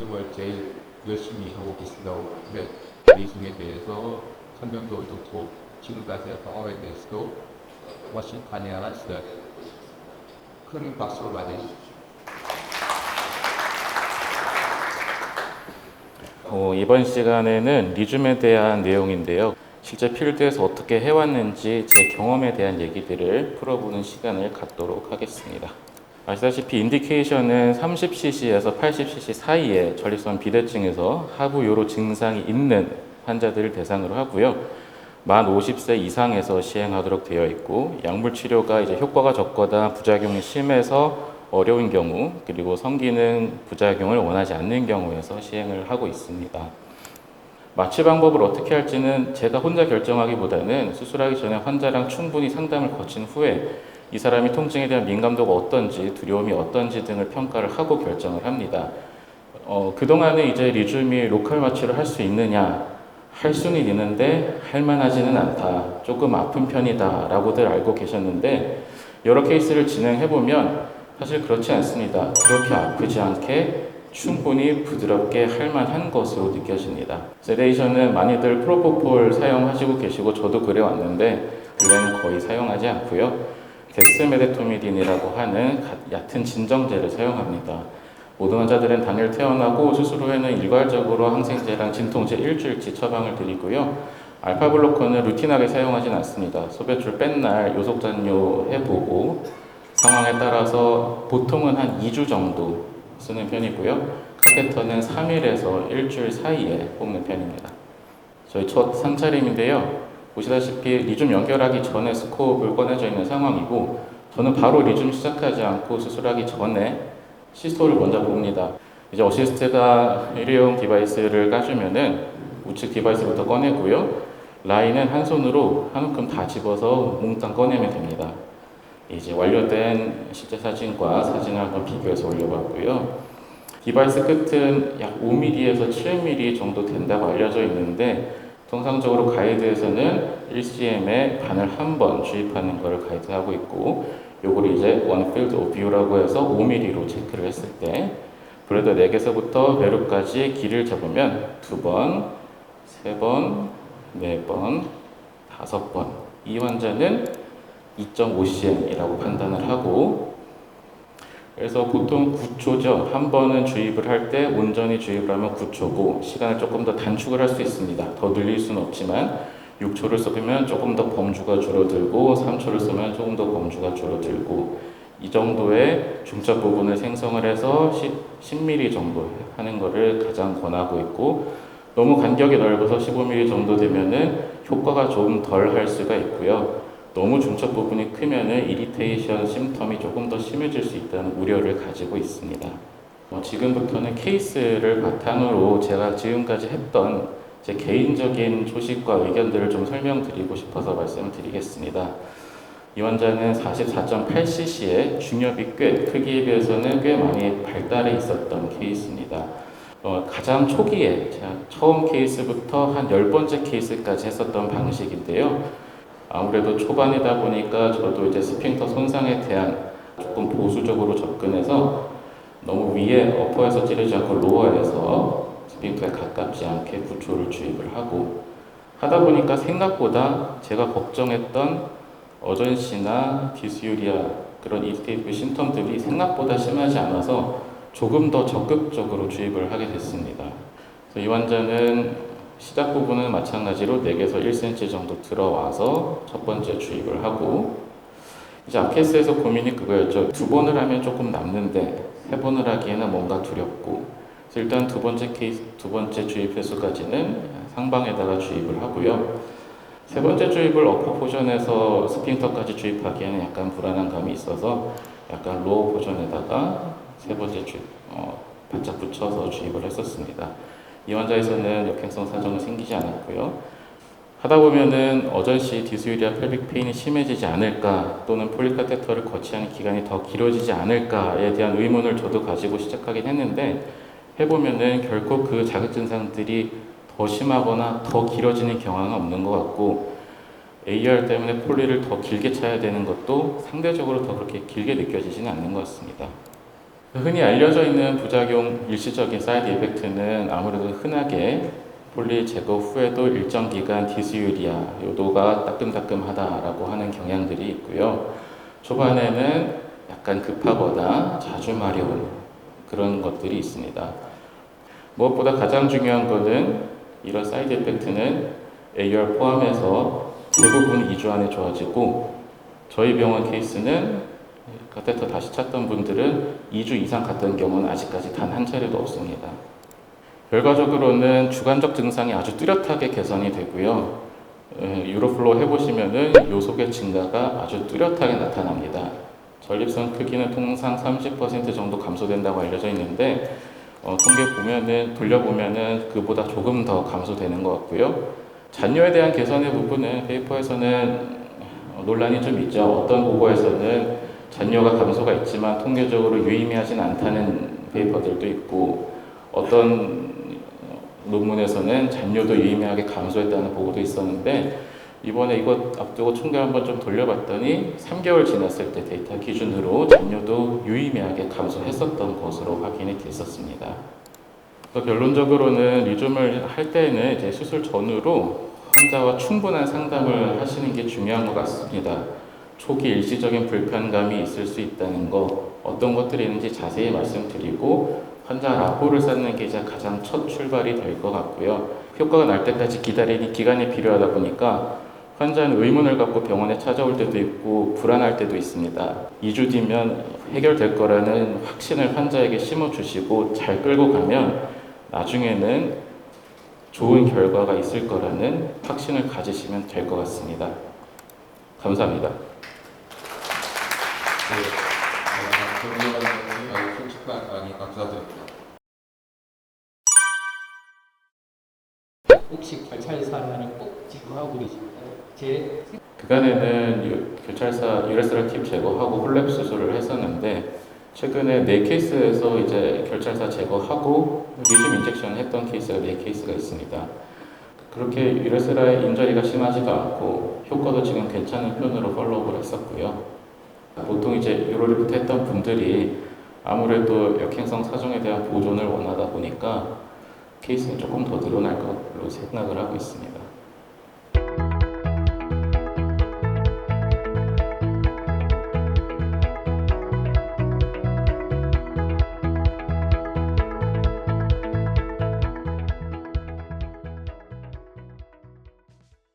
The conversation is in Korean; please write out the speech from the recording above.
요즘을 제일 열심히 하고 계신다고 하면 베이징에 대해서 설명도 좋고 지금까지 경험에 대해서도 훨씬 관여했어요. 큰 박수로 맞으시죠. 이번 시간에는 리즘에 대한 내용인데요. 실제 필드에서 어떻게 해왔는지 제 경험에 대한 얘기들을 풀어보는 시간을 갖도록 하겠습니다. 아시다시피 인디케이션은 30cc에서 80cc 사이에 전립선 비대증에서 하부 요로 증상이 있는 환자들을 대상으로 하고요. 만 50세 이상에서 시행하도록 되어 있고, 약물 치료가 이제 효과가 적거나 부작용이 심해서 어려운 경우, 그리고 성기능 부작용을 원하지 않는 경우에서 시행을 하고 있습니다. 마취 방법을 어떻게 할지는 제가 혼자 결정하기보다는 수술하기 전에 환자랑 충분히 상담을 거친 후에 이 사람이 통증에 대한 민감도가 어떤지, 두려움이 어떤지 등을 평가를 하고 결정을 합니다. 그동안에 이제 리즘이 로컬 마취를 할 수 있느냐, 할 수는 있는데 할만하지는 않다, 조금 아픈 편이다 라고들 알고 계셨는데, 여러 케이스를 진행해보면 사실 그렇지 않습니다. 그렇게 아프지 않게 충분히 부드럽게 할만한 것으로 느껴집니다. 세데이션은 많이들 프로포폴 사용하시고 계시고 저도 그래왔는데 근래는 거의 사용하지 않고요. 덱스메데토미딘이라고 하는 얕은 진정제를 사용합니다. 모든 환자들은 당일 태어나고 수술 후에는 일괄적으로 항생제랑 진통제 일주일치 처방을 드리고요. 알파블로커는 루틴하게 사용하진 않습니다. 소변줄 뺀 날 요속잔뇨 해보고 상황에 따라서 보통은 한 2주 정도 쓰는 편이고요. 카테터는 3일에서 일주일 사이에 뽑는 편입니다. 저희 첫 상차림인데요. 보시다시피 리즘 연결하기 전에 스코프를 꺼내져 있는 상황이고, 저는 바로 리즘 시작하지 않고 수술하기 전에 시스톨을 먼저 봅니다. 이제 어시스트가 일회용 디바이스를 까주면은 우측 디바이스부터 꺼내고요. 라인은 한 손으로 한 움큼 다 집어서 몽땅 꺼내면 됩니다. 이제 완료된 실제 사진과 사진을 한번 비교해서 올려봤고요. 디바이스 끝은 약 5mm에서 7mm 정도 된다고 알려져 있는데, 통상적으로 가이드에서는 1cm에 바늘 한 번 주입하는 것을 가이드하고 있고, 요걸 이제 One Field of View라고 해서 5mm로 체크를 했을 때 브레더 4개서부터 배루까지 길이를 잡으면 2번, 3번, 4번, 5번. 이 환자는 2.5cm이라고 판단을 하고, 그래서 보통 9초죠. 한 번은 주입을 할 때 온전히 주입을 하면 9초고 시간을 조금 더 단축을 할 수 있습니다. 더 늘릴 수는 없지만 6초를 쓰면 조금 더 범주가 줄어들고 3초를 쓰면 조금 더 범주가 줄어들고, 이 정도의 중첩 부분을 생성을 해서 10mm 정도 하는 것을 가장 권하고 있고, 너무 간격이 넓어서 15mm 정도 되면은 효과가 좀 덜 할 수가 있고요. 너무 중첩 부분이 크면은 이리테이션 심텀이 조금 더 심해질 수 있다는 우려를 가지고 있습니다. 지금부터는 케이스를 바탕으로 제가 지금까지 했던 제 개인적인 소식과 의견들을 좀 설명드리고 싶어서 말씀을 드리겠습니다. 이 환자는 44.8cc의 중엽이 크기에 비해서는 꽤 많이 발달해 있었던 케이스입니다. 가장 초기에 제가 처음 케이스부터 한 10번째 케이스까지 했었던 방식인데요. 아무래도 초반이다 보니까 저도 이제 스핑터 손상에 대한 조금 보수적으로 접근해서 너무 위에 어퍼에서 찌르지 않고 로어에서 스핑터에 가깝지 않게 구초를 주입을 하고 하다 보니까 생각보다 제가 걱정했던 어전시나 디스유리아 그런 이스테이프 심텀들이 생각보다 심하지 않아서 조금 더 적극적으로 주입을 하게 됐습니다. 그래서 이 환자는 시작 부분은 마찬가지로 4개에서 1cm 정도 들어와서 첫 번째 주입을 하고, 이제 앞케이스에서 고민이 그거였죠. 2번을 하면 조금 남는데 3번을 하기에는 뭔가 두렵고, 그래서 일단 두 번째 주입 횟수까지는 상방에다가 주입을 하고요. 세 번째 주입을 어퍼 포션에서 스핑터까지 주입하기에는 약간 불안한 감이 있어서 약간 로어 포션에다가 세 번째 주입 바짝 붙여서 주입을 했었습니다. 이 환자에서는 역행성 사정은 생기지 않았고요. 하다 보면은 어전시 디스유리아 펠빅 페인이 심해지지 않을까, 또는 폴리카테터를 거치하는 기간이 더 길어지지 않을까에 대한 의문을 저도 가지고 시작하긴 했는데, 해보면은 결코 그 자극 증상들이 더 심하거나 더 길어지는 경향은 없는 것 같고, AR 때문에 폴리를 더 길게 차야 되는 것도 상대적으로 더 그렇게 길게 느껴지지는 않는 것 같습니다. 흔히 알려져 있는 부작용 일시적인 사이드 이펙트는 아무래도 흔하게 폴리 제거 후에도 일정 기간 디스유리아, 요도가 따끔따끔하다라고 하는 경향들이 있고요. 초반에는 약간 급하거나 자주 마려운 그런 것들이 있습니다. 무엇보다 가장 중요한 것은 이런 사이드 이펙트는 AR 포함해서 대부분 2주 안에 좋아지고 저희 병원 케이스는 카테터 다시 찾던 분들은 2주 이상 갔던 경우는 아직까지 단 한 차례도 없습니다. 결과적으로는 주관적 증상이 아주 뚜렷하게 개선이 되고요. 유로플로 해보시면은 요속의 증가가 아주 뚜렷하게 나타납니다. 전립선 크기는 통상 30% 정도 감소된다고 알려져 있는데 통계 보면은 돌려보면은 그보다 조금 더 감소되는 것 같고요. 잔뇨에 대한 개선의 부분은 페이퍼에서는 논란이 좀 있죠. 어떤 보고에서는 잔뇨가 감소가 있지만 통계적으로 유의미하진 않다는 페이퍼들도 있고 어떤 논문에서는 잔뇨도 유의미하게 감소했다는 보고도 있었는데 이번에 이것 앞두고 총계 한번 좀 돌려봤더니 3개월 지났을 때 데이터 기준으로 잔뇨도 유의미하게 감소했었던 것으로 확인이 됐었습니다. 결론적으로는 리줌을 할 때는 이제 수술 전후로 환자와 충분한 상담을 하시는 게 중요한 것 같습니다. 초기 일시적인 불편감이 있을 수 있다는 거, 어떤 것들이 있는지 자세히 말씀드리고 환자 라포를 쌓는 게 이제 가장 첫 출발이 될 것 같고요. 효과가 날 때까지 기다리는 기간이 필요하다 보니까 환자는 의문을 갖고 병원에 찾아올 때도 있고 불안할 때도 있습니다. 2주 뒤면 해결될 거라는 확신을 환자에게 심어주시고 잘 끌고 가면 나중에는 좋은 결과가 있을 거라는 확신을 가지시면 될 것 같습니다. 감사합니다. 정리원장님 솔직한 강의 감사드립니다. 혹시 결찰 사람이 꼭 제거하고 계십니까? 그간에는 유레스럴 팁 제거하고 홀랩 수술을 했었는데 최근에 4케이스에서 이제 결찰사 제거하고 리즘 인젝션 했던 케이스가 4케이스가 있습니다. 그렇게 유레스럴 인저리가 심하지도 않고 효과도 지금 괜찮은 편으로 팔로우를 했었고요. 보통 이제 유로리프트 했던 분들이 아무래도 역행성 사정에 대한 보존을 원하다 보니까 케이스는 조금 더 늘어날 것으로 생각을 하고 있습니다.